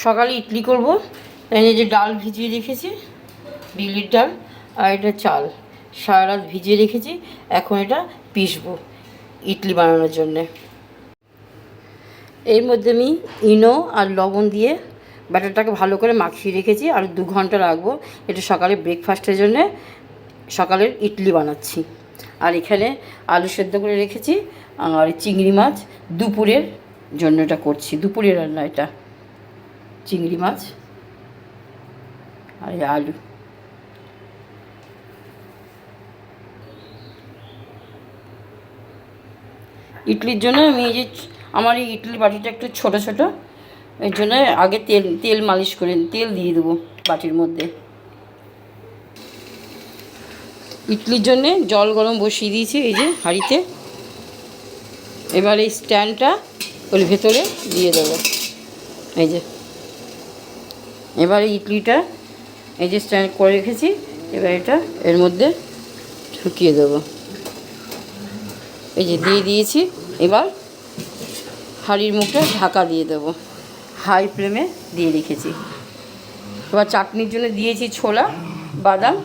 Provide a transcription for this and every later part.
সকালে ইডলি করব। এই যে ডাল ভিজিয়ে রেখেছি, বিউলির ডাল, আর এটা চাল সারা রাত ভিজিয়ে রেখেছি। এখন এটা পিসবো ইডলি বানানোর জন্যে। এর মধ্যে আমি ইনো আর লবণ দিয়ে ব্যাটারটাকে ভালো করে মাখিয়ে রেখেছি, আর 2 ঘন্টা রাখবো। এটা সকালে ব্রেকফাস্টের জন্যে, সকালের ইডলি বানাচ্ছি। আর এখানে আলু সেদ্ধ করে রেখেছি, আর চিংড়ি মাছ দুপুরের জন্য এটা করছি। দুপুরের রান্না এটা, চিংড়ি মাছ আর আলু। ইডলির জন্য আমি এই যে আমার এই ইডলি বাটিটা একটু ছোট ছোট, এর জন্য আগে তেল মালিশ করে তেল দিয়ে দেবো বাটির মধ্যে। ইডলির জন্যে জল গরম বসিয়ে দিয়েছি এই যে হাঁড়িতে। এবার এই স্ট্যান্ডটা ওর ভেতরে দিয়ে দেবো। এই যে এবার ইডলিটা এই যে স্ট্যান্ড করে রেখেছি, এবার এটা এর মধ্যে ঢুকিয়ে দেবো। এই যে দিয়ে দিয়েছি। এবার হাঁড়ির মুখটা ঢাকা দিয়ে দেবো, হাই ফ্লেমে দিয়ে রেখেছি। এবার চাটনির জন্য দিয়েছি ছোলা, বাদাম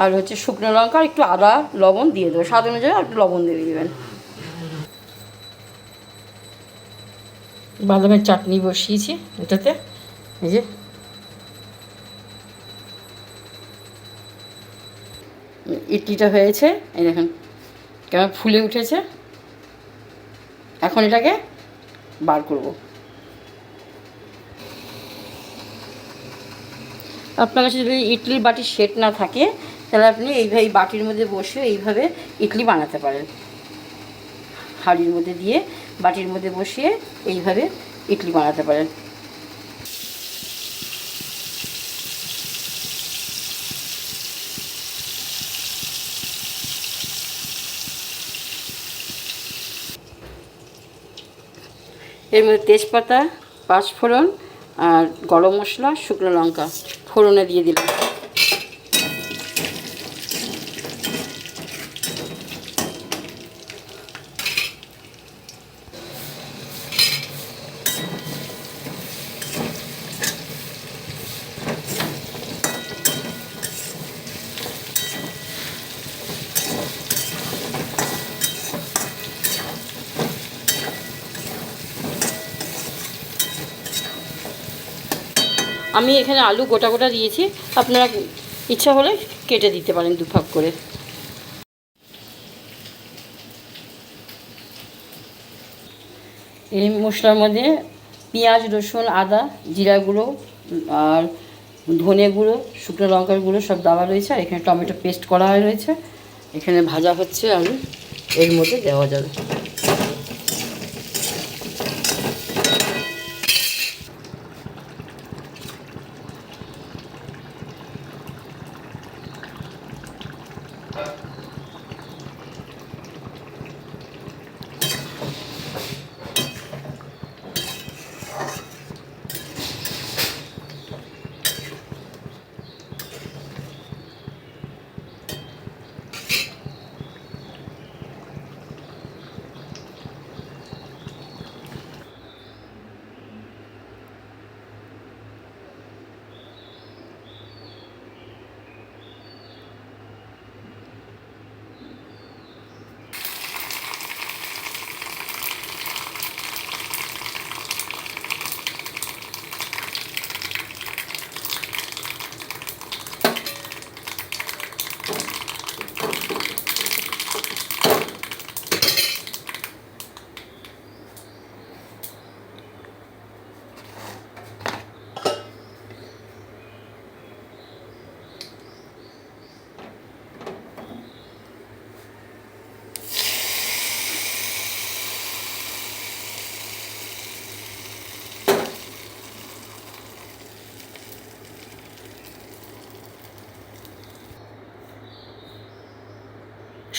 আর হচ্ছে শুকনো লঙ্কা, একটু আদা লবণ দিয়ে দেবো, স্বাদ অনুযায়ী আর একটু লবণ দিয়ে দেবেন। বাদামের চাটনি বসিয়েছি এটাতে। এই যে ইডলিটা হয়েছে, এই দেখেন কেমন ফুলে উঠেছে। এখন এটাকে বার করব। আপনার কাছে যদি ইডলির বাটির সেট না থাকে, তাহলে আপনি এইভাবে বাটির মধ্যে বসে এইভাবে ইডলি বানাতে পারেন। হাঁড়ির মধ্যে দিয়ে বাটির মধ্যে বসিয়ে এইভাবে ইডলি বানাতে পারেন। এর মধ্যে তেজপাতা, পাঁচফোড়ন আর গরম মশলা, শুকনো লঙ্কা ফোড়নে দিয়ে দিলাম। আমি এখানে আলু গোটা গোটা দিয়েছি, আপনারা ইচ্ছা হলে কেটে দিতে পারেন 2 ভাগ করে। এই মশলার মধ্যে পেঁয়াজ, রসুন, আদা, জিরা গুঁড়ো আর ধনে গুঁড়ো, শুকনো লঙ্কার গুঁড়ো সব দেওয়া রয়েছে। আর এখানে টমেটো পেস্ট করা রয়েছে। এখানে ভাজা হচ্ছে আলু, এর মধ্যে দেওয়া যাবে।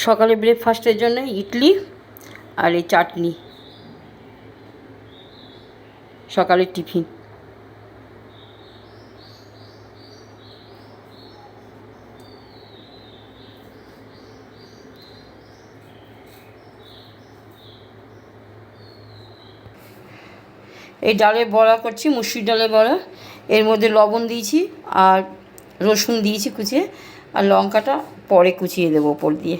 সকালে ব্রেকফাস্টের জন্য ইডলি আর এই চাটনি, সকালের টিফিন। এই ডালের বড়া করছি, মুসুর ডালের বড়া। এর মধ্যে লবণ দিয়েছি আর রসুন দিয়েছি কুচিয়ে, আর লঙ্কাটা পরে কুচিয়ে দেবো ওপর দিয়ে।